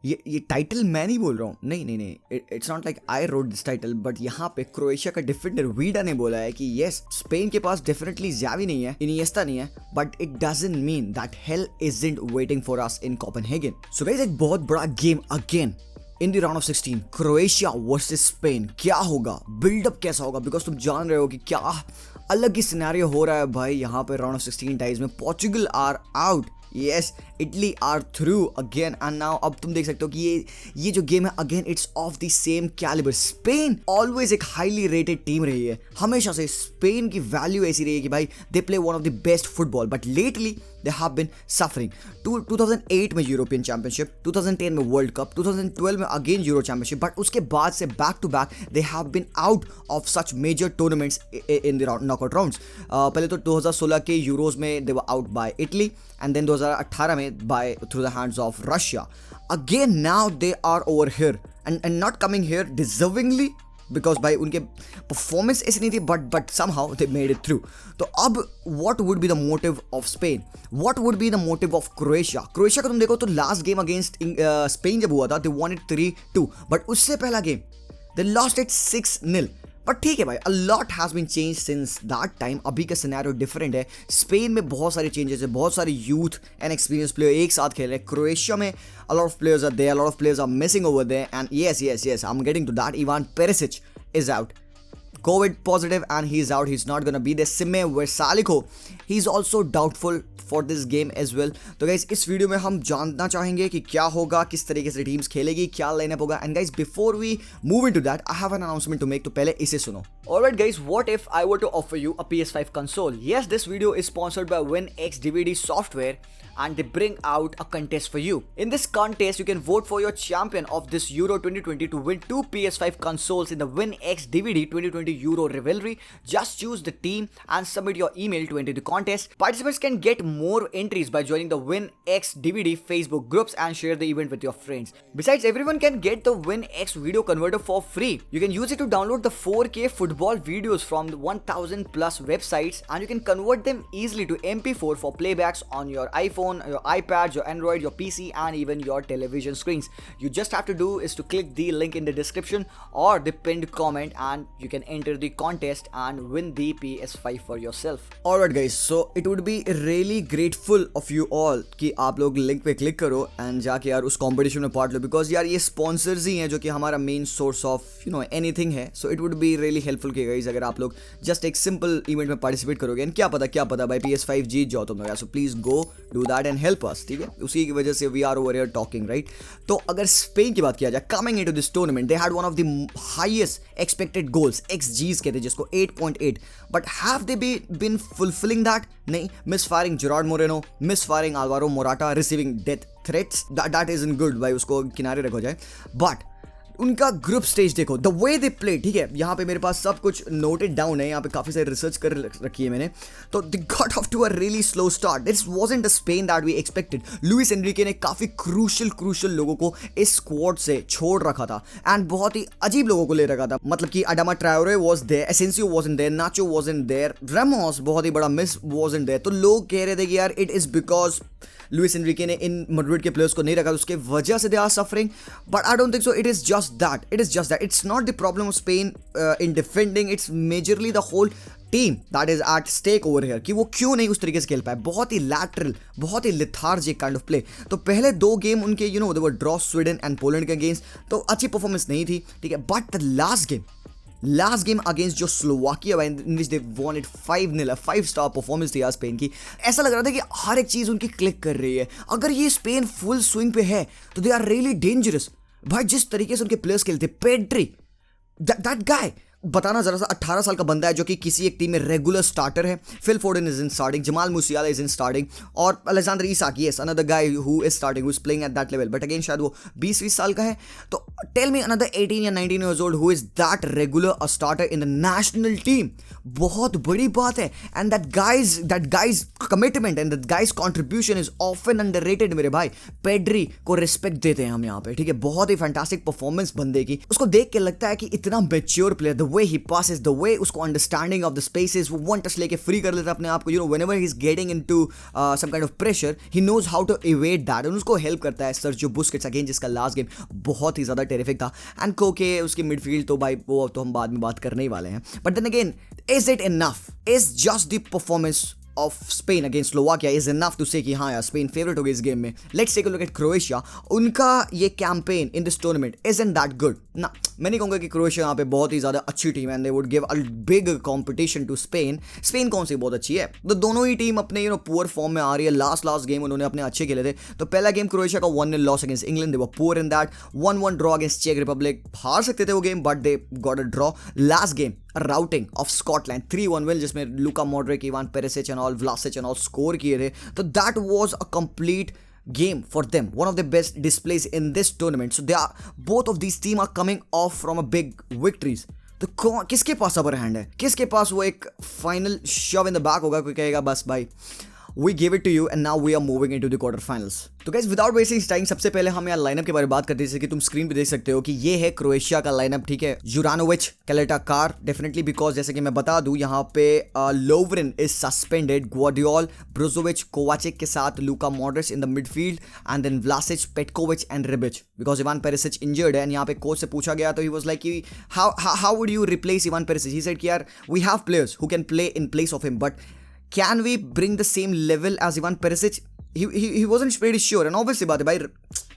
ये टाइटल मैं नहीं बोल रहा हूँ, नहीं नहीं नहीं, it's not like I wrote this title, but यहाँ पे क्रोएशिया का डिफेंडर वीडा ने बोला है कि यस, स्पेन के पास डेफिनेटली ज़ावी नहीं है, इनिएस्टा नहीं है, but it doesn't mean that hello isn't waiting for us in Copenhagen. So guys, एक बहुत बड़ा game again in the round of 16, Croatia versus Spain. क्या होगा, बिल्डअप कैसा होगा, बिकॉज तुम जान रहे हो कि क्या अलग ही सिनेरियो हो रहा है भाई यहाँ पे राउंड ऑफ 16 टाइज में। Portugal are out, yes, Italy are through again, and now अब तुम देख सकते हो कि ये जो गेम है again it's of the same calibre. Spain always एक हाईली रेटेड टीम रही है, हमेशा से स्पेन की वैल्यू ऐसी रही है कि भाई they play one of the best football, but lately they have been suffering. 2008 में यूरोपियन चैंपियनशिप, 2010 में वर्ल्ड कप, 2012 में अगेन यूरो चैंपियनशिप, बट उसके बाद से back to back they have been out of such major tournaments in the knockout rounds. पहले तो 2016 के Euros में they were out by Italy, and then 2018 में by through the hands of Russia. Again now they are over here and not coming here deservingly, because by उनके performance ऐसी नहीं थी, but somehow they made it through. तो अब what would be the motive of Spain? What would be the motive of Croatia? Croatia का तुम देखो तो लास्ट गेम अगेंस्ट स्पेन जब हुआ था they won it 3-2, but उससे पहला game they lost it 6-0. But ठीक है भाई, a lot has been change since that time. अभी का सिनेरियो डिफरेंट है। स्पेन में बहुत सारे चेंजेस है, बहुत सारे यूथ एंड एक्सपीरियंस प्लेयर एक साथ खेल रहे हैं। क्रोएशिया में a lot of players are there, a lot of players are missing over there, and yes I am getting to that. Ivan Perisic is out, COVID positive, and he's out. He's not gonna be there. Sime Versalicko, he's also doubtful for this game as well. तो guys, इस video में हम जानना चाहेंगे कि क्या होगा, किस तरीके से टीम्स खेलेगी, क्या लाइनअप होगा। And guys, before we move into that, I have an announcement to make. तो पहले इसे सुनो। Alright guys, what if I were to offer you a PS5 console? Yes, this video is sponsored by WinX DVD software, and they bring out a contest for you. In this contest, you can vote for your champion of this Euro 2020 to win 2 PS5 consoles in the WinX DVD 2020 Euro rivalry. Just choose the team and submit your email to enter the contest. Participants can get more entries by joining the WinX DVD Facebook groups and share the event with your friends. Besides, everyone can get the WinX video converter for free. You can use it to download the 4K football videos from the 1000 plus websites, and you can convert them easily to MP4 for playbacks on your iPhone, your iPad, your Android, your PC, and even your television screens. You just have to do is to click the link in the description or the pinned comment, and you can enter the contest and win the PS5 for yourself. Alright guys, so it would be really grateful of you all कि आप लोग link पे click करो and जाके यार उस competition में part low, because यार ये स्पॉन्सर्स ही हैं जो कि हमारा मेन सोर्स ऑफ एनीथिंग है। So it would be really helpful कि गाइस अगर आप लोग जस्ट एक सिंपल इवेंट में पार्टिसिपेट करोगे, एंड क्या पता भाई PS5 जीत जाओ तुम लोग। So please go do that and help us, ठीक है। उसी की वजह से we are over here talking, right. तो अगर स्पेन की बात किया जाए, coming into this tournament, they had one of the highest expected goals, XGs कहते हैं जिसको, 8.8, but have they been fulfilling that? नहीं। Misfiring Gerard Moreno, misfiring Alvaro Morata, receiving death threats, that is in good भाई, उसको किनारे रखा जाए। But उनका ग्रुप स्टेज देखो, द वे दे प्ले, ठीक है। यहाँ पे मेरे पास सब कुछ नोटेड डाउन है, यहाँ पे काफी सारी रिसर्च कर रखी है मैंने। तो they got off to a really slow start. This wasn't the Spain that we expected. Luis Enrique ने काफी क्रूशल लोगों को इस स्क्वाड से छोड़ रखा था, एंड बहुत ही अजीब लोगों को ले रखा था। मतलब कि Adama Traore was there, Asensio wasn't there, Nacho wasn't there, Ramos बहुत ही बड़ा मिस वाजंट देयर। तो लोग कह रहे थे कि यार it is because Louis Enrique ने इन मैड्रिड के प्लेयर्स को नहीं रखा, उसके वजह से they are suffering, but I don't think so. It is just that it's not the problem of Spain in defending, it's majorly the whole team that is at stake over here कि वो क्यों नहीं उस तरीके से खेल पाए। बहुत ही लैटरल, बहुत ही लिथार्जिक काइंड ऑफ प्ले। तो पहले 2 गेम उनके they were draw Sweden and Poland के अगेंस्ट, तो अच्छी परफॉर्मेंस नहीं थी, ठीक है। But the last game against जो Slovakia, in which they won it 5-0, 5-स्टार परफॉर्मेंस थी यार स्पेन की। ऐसा लग रहा था कि हर एक चीज उनकी क्लिक कर रही है। अगर ये स्पेन फुल स्विंग पे है तो दे आर रियली डेंजरस भाई। जिस तरीके से उनके प्लेयर्स खेलते, पेड्री, दैट गाय, बताना जरा सा, 18 साल का बंदा है जो कि किसी एक टीम में रेगुलर स्टार्टर है। Phil Foden is in starting, Jamal Musiala is in starting, और Alexander Isak, yes, another guy who is starting, who is playing at that level, but again शायद वो 20-20 साल का है। तो टेल मी अनदर 18 या 19 years old who is that regular a starter in the national team. बहुत बड़ी बात है। And that guys commitment and that guys contribution is often underrated मेरे भाई। पेड्री को रिस्पेक्ट देते हैं हम यहाँ पे, ठीक है। बहुत ही फैंटास्टिक परफॉर्मेंस बंदे की, उसको देख के लगता है कि इतना mature player, the way he passes, the way उसको अंडरस्टैंडिंग ऑफ द स्पेसेस, वो वन टच लेके फ्री कर लेता है अपने आप को, you know, whenever he is getting into some kind of pressure he knows how to evade that, and उसको हेल्प करता है सर्जियो बुस्केट्स अगेन, जिसका लास्ट गेम बहुत ही ज्यादा टेरिफिक था। एंड कोके उसकी मिडफील्ड तो भाई वो तो हम बाद में बात करने ही वाले हैं, but then again is it enough? Is just the performance of Spain against Slovakia is enough to say कि हाँ यार स्पेन फेवरेट हो गई इस गेम में? Let's take a look at Croatia. उनका ये campaign in this tournament isn't that good. ना, मैं नहीं कहूँगा कि क्रोएशिया यहाँ पे बहुत ही ज़्यादा अच्छी टीम है, and they would give a big competition to Spain. Spain कौन सी बहुत अच्छी है? तो दोनों ही टीम अपने पुअर फॉर्म में आ रही है। लास्ट गेम उन्होंने अपने अच्छे खेले थे। तो पहला गेम क्रोएशिया का 1-0 loss against England, they were poor in that. 1-1 draw against चेक रिपब्लिक, हार सकते थे वो game but they got a draw. Last game routing of Scotland 3-1 win, जिसमें Luka Modric, Ivan Perisic and all, Vlasic and all score किए थे। तो that was a complete game for them, one of the best displays in this tournament. So they are, both of these team are coming off from a big victories. तो किसके पास upper hand है? किसके पास वो एक final शव in the back होगा? कोई कहेगा बस भाई we gave it to you and now we are moving into the quarter finals. तो गाइस विदाउट वेस्टिंग टाइम सबसे पहले हम यहाँ लाइनअप के बारे में बात करते हैं, जैसे कि तुम स्क्रीन पे देख सकते हो कि ये है क्रोएशिया का लाइनअप, ठीक है। जुरानोविच, कैलेटा कार डेफिनेटली, बिकॉज जैसे कि मैं बता दूं यहाँ पे लोवरिन इज सस्पेंडेड, ग्वार्डियोल, ब्रोजोविच, कोवाचिक के साथ Luka Modric in the midfield, and then Vlasic, Petkovic and Rebic, because Ivan Perisic injured है। एंड यहाँ पे कोच से पूछा गया तो ही वाज लाइक कि how would you replace Ivan Perisic? He said कि यार we have players who can play in place of him, but can we bring the same level as Ivan Perisic? He wasn't pretty sure, and obviously बात है भाई,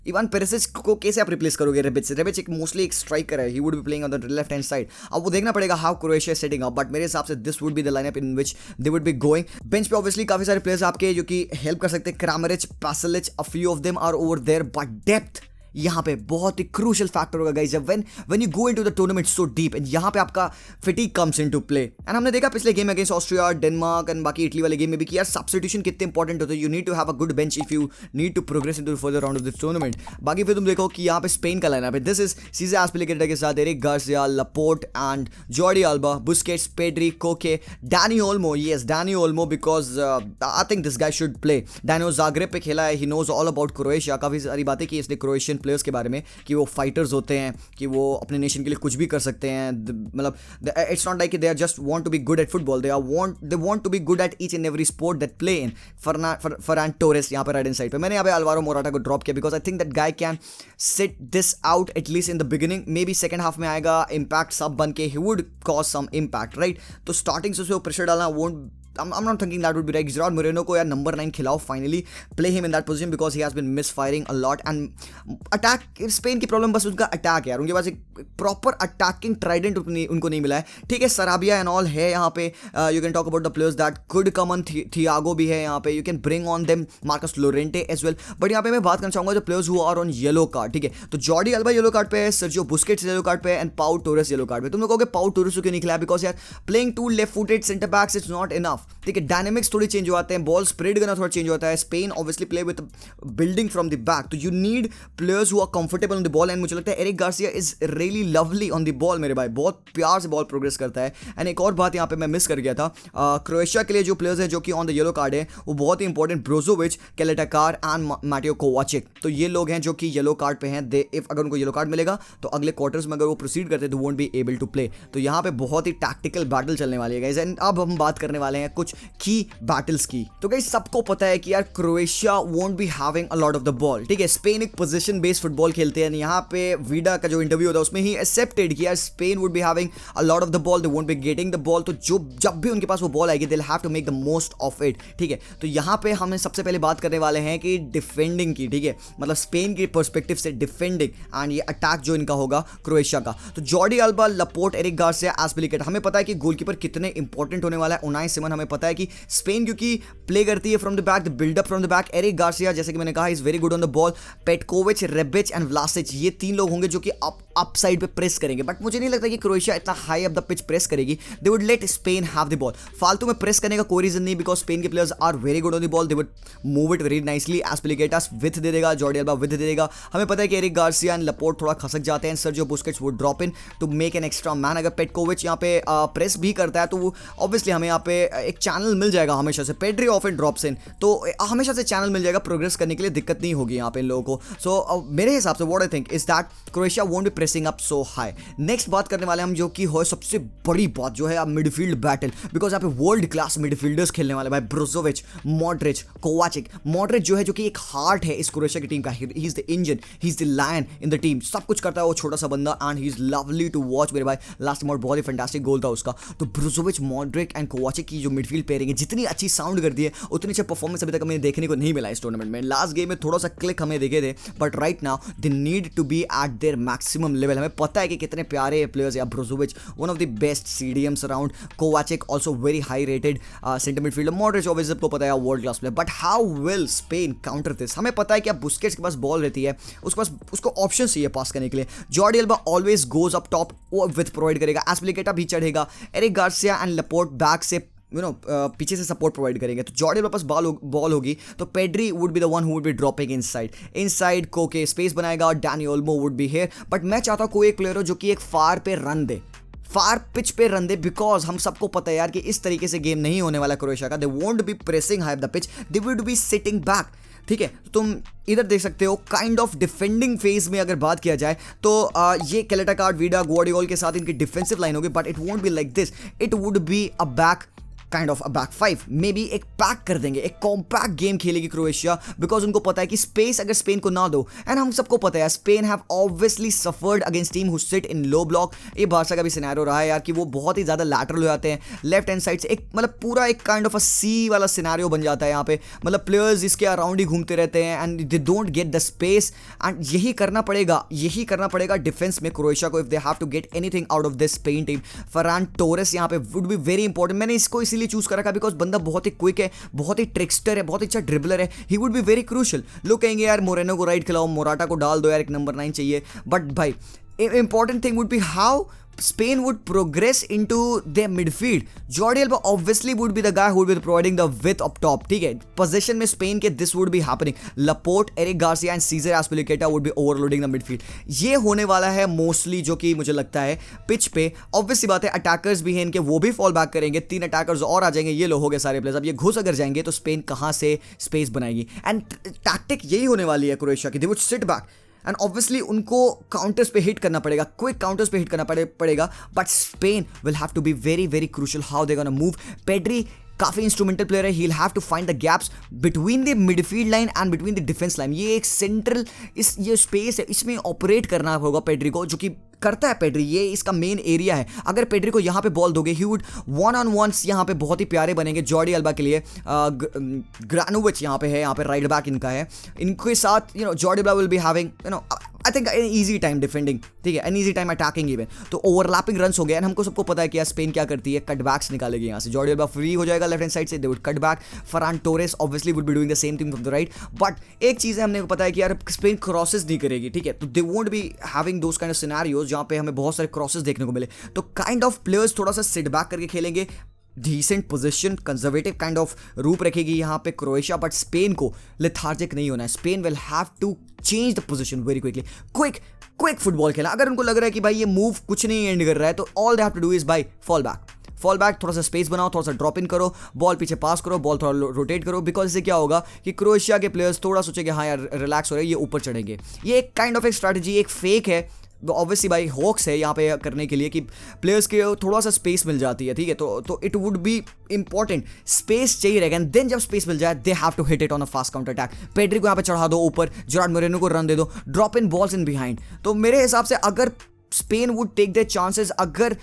Ivan Perisic को कैसे आप replace करोगे रिबिच से? रिबिच एक मोस्टली एक स्ट्राइकर है, he would be playing on the left hand side. अब वो देखना पड़ेगा how Croatia setting up, but मेरे हिसाब से this would be the lineup in which they would be going. Bench पे ऑब्वियसली काफी सारे प्लेयर्स आपके जो कि हेल्प कर सकते हैं, Kramaric, Pasalic, a few of them are over there, but depth यहाँ पे बहुत ही क्रूशियल फैक्टर होगा गाइस, जब when you go into the tournament so deep, and यहाँ पे आपका फिटिक कम्स इनटू प्ले। एंड हमने देखा पिछले game against Austria, Denmark and बाकी इटली वाले गेम में भी कि यार सब्स्टिट्यूशन कितने इंपॉर्टेंट होते हैं। You need to have a good bench if you need to progress into further round of this tournament. बाकी फिर तुम देखो कि यहाँ पे स्पेन का लाइनअप है, दिस इज सीजे एस्पिलिकुएटा के साथ Eric Garcia, Laporte and Jordi Alba, Busquets, Pedri, Koke, Dani Olmo, yes Dani Olmo, because I think this guy should play. Dinamo Zagreb पे खेला है, he knows all about Croatia, काफी सारी बातें की इसने क्रोएशियन प्लेयर्स के बारे में कि वो फाइटर्स होते हैं, कि वो अपने नेशन के लिए कुछ भी कर सकते हैं। मतलब it's not like they are just want to be good at football, they want to be good at each and every sport that play in. Ferran Torres यहाँ पे राइट हैंड साइड पे, मैंने यहाँ पे अलवारो मोराटा को drop किया because I think that guy can sit this out at least in the beginning, maybe second half में आएगा इम्पैक्ट सब बन के, he would cause some impact, right. तो स्टार्टिंग से उसको प्रेशर डालना won't, I'm not thinking that would be right. Gerard Moreno को यार नंबर 9 खिलाओ, finally play him in that position because he has been misfiring a lot and attack. Spain की problem बस उनका अटैक है यार, उनके पास एक प्रॉपर अटैकिंग ट्राइडेंट उनको नहीं मिला है, ठीक है। सराबिया एंड ऑल है यहाँ पे, you can talk about the players that could come on, Thiago भी है यहाँ पे, you can bring on them, Marcos Llorente as well. But यहाँ पे मैं बात करना चाहूंगा जो players who are on yellow card, ठीक है। तो जॉर्डी अल्बा येलो कार्ड पे है, सर्जियो बुस्केट्स येलो कार्ड पे and Pau Torres yellow card पे। तुम लोग कहोगे पाउ टोरेस को क्यों नहीं खिलाया? बिकॉज यार playing two left footed centre backs it's not enough, ठीक है। डायनेमिक्स थोड़ी चेंज हो जाते हैं, बॉल स्प्रेड करना थोड़ा चेंज होता है। Spain obviously play with building from the back, तो you need players who are comfortable on the ball, and मुझे लगता है Eric Garcia is really lovely on the ball मेरे भाई, बहुत प्यार से बॉल प्रोग्रेस करता है। एंड एक और बात यहाँ पे मैं मिस कर गया था, क्रोएशिया के लिए जो प्लेयर्स हैं जो कि ऑन द येलो कार्ड है वो बहुत ही इंपॉर्टेंट, ब्रोजोविच, कैलेटा कार एंड मैटियो कोवाचिक, तो ये लोग हैं जो कि येलो कार्ड पे हैं। दे इफ अगर उनको येलो कार्ड मिलेगा तो अगले क्वार्टर्स में अगर वो प्रोसीड करते तो won't be able to play. तो यहाँ पे बहुत ही टैक्टिकल बैटल चलने वाली है गाइस। एंड अब हम बात करने वाले हैं कुछ की बैटल्स की। तो गाइस सबको पता है कि यार Croatia won't be having a lot of the ball, ठीक है। स्पेन एक पोजीशन बेस्ड फुटबॉल खेलते हैं। यहाँ पे वीडा का जो इंटरव्यू होता है उसमें ही एक्सेप्टेड कि यार Spain would be having a lot of the ball, they won't be getting the ball, तो जो जब भी उनके पास वो बॉल आएगी they will have to make the most of it, ठीक है। तो यहाँ पे हमें सबसे पहले बात करने वाले हैं कि डिफेंडिंग की, ठीक है, मतलब स्पेन के पर्सपेक्टिव से डिफेंडिंग एंड ये अटैक जो इनका होगा क्रोएशिया का। तो Jordi Alba, Laporte, Eric Garcia, Azpilicueta, हमें पता है कि गोलकीपर कितने इंपॉर्टेंट होने वाला है। उनाई सिमन, हमें पता है कि स्पेन क्योंकि प्ले करती है from the back, the buildup from the back. Eric Garcia जैसे कि मैंने कहा is very good on the ball. Petkovic, Rebic and Vlasic, ये तीन लोग होंगे जो कि अप साइड पे प्रेस करेंगे, बट मुझे नहीं लगता कि क्रोएशिया इतना high up the pitch press करेगी। They would let Spain have the ball. फालतू में प्रेस करने का कोई रीजन नहीं, बिकॉज स्पेन के players are very good on the ball, they would move it very nicely. Azpilicueta with दे देगा, जॉर्डी अल्बा विथ दे देगा। हमें पता है कि एरिक गार्सिया एंड लपोर्ट थोड़ा खसक जाते हैं, Sergio Busquets would drop in to make an extra man. अगर पेटकोविच यहाँ पे प्रेस भी करता है तो ऑब्वियसली हमें यहाँ पे एक चैनल मिल जाएगा हमेशा से। पेड्री ऑफन ड्रॉप्स इन, तो हमेशा से चैनल मिल जाएगा, प्रोग्रेस करने के लिए दिक्कत नहीं होगी यहाँ पे इन लोगों को। सो मेरे हिसाब से what I think is that Croatia won't be pressing up so high. Next बात करने वाले हम जो कि हो सबसे बड़ी बात जो है मिडफील्ड बैटल, बिकॉज यहाँ पे वर्ल्ड क्लास मिडफील्डर्स खेलने वाले भाई, ब्रोजोविच, मॉड्रिच, कोवाचिक। मॉड्रिच जो है जो कि एक हार्ट है इस क्रोएशिया की टीम का, he is the engine, he is the lion in the team, सब कुछ करता है वो छोटा सा बंदा, and he is lovely to watch मेरे भाई। लास्ट टाइम बहुत ही फैंटास्टिक गोल था उसका। तो ब्रोजोविच, मॉड्रिक एंड कोवाचिक की जो मिडफील्ड पेयरिंग है जितनी अच्छी साउंड करती है, उतनी अच्छी परफॉर्मेंस अभी तक हमें देखने को नहीं मिला इस टूर्नामेंट में। लास्ट गेम में थोड़ा सा क्लिक हमें देखे थे, but right now they need to be at their maximum level. हमें पता है कि कितने प्यारे प्लेयर्स या Brozovic one of the best CDMs around, Kovacic also very high rated centre midfielder, Modric obviously सबको पता है world class player. But how will Spain counter this? हमें पता है कि अब बुस्केट्स के पास बॉल रहती है, उसके पास उसको ऑप्शन चाहिए पास करने के लिए। Jordi Alba always goes up top, वो विथ प्रोवाइड करेगा, एस्पिलिकेटा भी चढ़ेगा, Eric Garcia and Laporte back से पीछे से सपोर्ट प्रोवाइड करेंगे। तो जॉर्डी अल्बा पास बॉल होगी तो Pedri would be the one who would be dropping inside कोके स्पेस बनाएगा और Danny Olmo would be here. But मैं चाहता हूं कोई एक प्लेयर हो जो कि एक फार पे रन दे, फार पिच पे रन दे, बिकॉज हम सबको पता है यार कि इस तरीके से गेम नहीं होने वाला क्रोएशिया का। दे won't B pressing high the pitch, they would be sitting back. ठीक है, तो तुम इधर देख सकते हो काइंड ऑफ डिफेंडिंग फेज में अगर बात किया जाए तो ये केलेटाकार्ड, वीडा, ग्वार्डियोल के साथ इनकी डिफेंसिव लाइन होगी, but it won't be like this, it would be a back kind of a back five, may be एक पैक कर देंगे, एक कॉम्पैक्ट गेम खेलेगी क्रोएशिया, बिकॉज उनको पता है कि स्पेस अगर स्पेन को ना दो, एंड हम सबको पता है Spain have obviously suffered against team who sit in low block. ये बारसा का भी सिनेरियो रहा है यार कि वो बहुत ही ज्यादा लैटरल हो जाते हैं लेफ्ट हैंड साइड से, एक मतलब पूरा एक काइंड ऑफ अ सी वाला सिनेरियो बन जाता है यहाँ पे, मतलब प्लेयर्स इसके अराउंड ही घूमते रहते हैं and they don't get the space, and यही करना पड़ेगा डिफेंस में क्रोएशिया को if they have to get anything out of this Spain team. Ferran Torres यहाँ पे वुड बी वेरी इंपॉर्टेंट, मैंने इसको लिए चूज कर रखा बिकॉज बंदा बहुत ही क्विक है, बहुत ही ट्रिक्स्टर है, बहुत अच्छा ड्रिबलर है, he would be very crucial. लोग कहेंगे यार मोरेनो को राइट खिलाओ, मोराटा को डाल दो यार, एक नंबर 9 चाहिए, बट भाई important thing would be how Spain would progress into their midfield. Jordi Alba obviously would be the guy who would be providing the width up top. ठीक है, possession में Spain के this would be happening. Laporte, Eric Garcia and Cesar Azpilicueta would be overloading the midfield. ये होने वाला है mostly, जो कि मुझे लगता है पिच पे। ऑब्वियसली बात है अटैकर्स भी हैं इनके, वो भी फॉल बैक करेंगे, 3 अटैकर्स और आ जाएंगे, ये लो हो गए सारे प्लेयर्स। अब ये घुस अगर जाएंगे तो स्पेन कहाँ से स्पेस बनाएगी, एंड टैक्टिक यही होने वाली है क्रोएशिया की, they would sit back and obviously उनको काउंटर्स पे हिट करना पड़ेगा, क्विक काउंटर्स पे हिट करना पड़ेगा, but Spain will have to be very very crucial how they gonna move. Pedri काफी इंस्ट्रूमेंटल प्लेयर है, he will have to find the gaps between the midfield line and between the defence line. ये एक central ये space है, इसमें operate करना होगा Pedri को, जो कि करता है पेड्री, ये इसका मेन एरिया है। अगर पेड्री को यहाँ पे बॉल दोगे, he would one on ones यहाँ पे बहुत ही प्यारे बनेंगे जॉर्डी अल्बा के लिए। ग्रानोविच यहाँ पे है, यहाँ पे राइट बैक इनका है, इनके साथ Jordi alba will be having I think an easy time defending, ठीक है, an easy time attacking even. तो ओवरलैपिंग रन्स हो गए, एंड हमको सबको पता है कि यार स्पेन क्या करती है, कट बैक्स निकालेगी यहाँ से, जॉर्डी अल्बा फ्री हो जाएगा लेफ्ट हैंड साइड से, they would cut back. Farhan Torres obviously would be doing the same thing from the right, but एक चीज़ है हमने को पता है कि यार स्पेन क्रॉसेस नहीं करेगी, ठीक है, तो दे won't be having those kind of scenarios जहाँ पे हमें बहुत सारे क्रॉसेस देखने को मिले। तो काइंड ऑफ प्लेयर्स थोड़ा सा सिट बैक करके खेलेंगे, decent position, conservative kind of रूप रखेगी यहाँ पे क्रोएशिया, बट स्पेन को लेथार्जिक नहीं होना है। Spain will have to change the position very quickly, quick football खेला। अगर उनको लग रहा है कि भाई ये मूव कुछ नहीं एंड कर रहा है, तो all they have to do is by fall back, थोड़ा सा स्पेस बनाओ, थोड़ा सा ड्रॉप इन करो, बॉल पीछे पास करो, बॉल थोड़ा रोटेट करो, बिकॉज इससे क्या होगा कि क्रोएशिया के प्लेयर्स थोड़ा सोचेंगे हाँ यार रिलैक्स हो रहे हैं, ये ऊपर चढ़ेंगे। ये एक काइंड ऑफ एक स्ट्रैटेजी, एक फेक है ऑब्वियसली भाई, हॉक्स है यहाँ पे करने के लिए कि प्लेयर्स के थोड़ा सा स्पेस मिल जाती है, ठीक है, तो it would be important, space चाहिए रहेगा, एंड देन जब स्पेस मिल जाए they have to hit it on a fast counter attack. Pedri को यहाँ पे चढ़ा दो ऊपर, जेरार्ड मोरेनो को रन दे दो, drop in balls in behind. तो मेरे हिसाब से अगर Spain would take their chances, अगर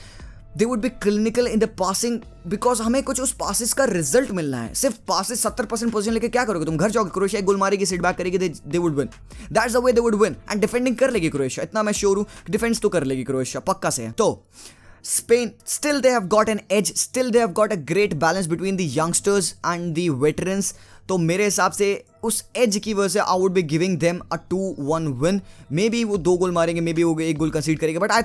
they would be clinical in the passing, because हमें कुछ उस पासिस का रिजल्ट मिलना है। सिर्फ पासिस 70% पोजीशन लेके क्या करोगे तुम, घर जाओगे, क्रोएशिया एक गोल मारेगी, सिट बैक करेगी, they would win, that's the way they would win, and defending कर लेगी क्रोएशिया, इतना मैं श्योर हूं, डिफेंस तो कर लेगी क्रोएशिया पक्का से। तो Spain, still they have got an edge, still they have got a great balance between the youngsters and the veterans. तो मेरे हिसाब से उस एज की वजह से I would be giving them a 2-1 win. May be वो 2 गोल मारेंगे, मे बी वो 1 गोल कंसीड करेंगे, but I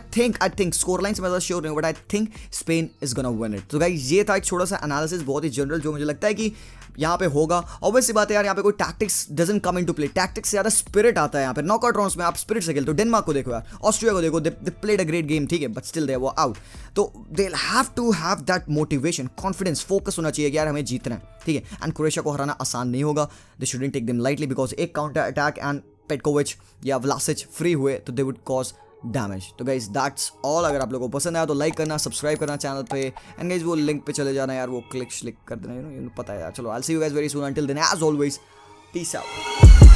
think score line से मैं ज़्यादा श्योर नहीं हूँ, but I think Spain is gonna win it. तो गाइस ये था एक छोटा सा एनालिसिस, बहुत ही जनरल, जो मुझे लगता है कि यहाँ पे होगा। ऑब्वियसली बात है यार, यहाँ पे कोई tactics doesn't come into play, tactics से ज़्यादा स्पिरिट आता है यहाँ पे। नॉकआउट राउंड्स में आप स्पिरिट से खेलते हो, डेनमार्क को देखो यार, ऑस्ट्रिया को देखो, they played a great game, ठीक है, but still they were out. तो they have to have that motivation, confidence, focus होना चाहिए कि यार हमें जीतना है, ठीक है, एंड क्रोएशिया को हराना आसान नहीं होगा। They shouldn't take them lightly, because एक काउंटर अटैक एंड पेटकोविच या व्लासिच फ्री हुए तो दे वुड कॉज डैमेज। तो गाइज दैट्स ऑल। अगर आप लोगों को पसंद आया तो लाइक करना, सब्सक्राइब करना चैनल पे, एंड गाइज वो लिंक पे चले जाना यार, वो क्लिक कर देना, पता है यार। चलो I will see you guys very soon, until then as always peace out.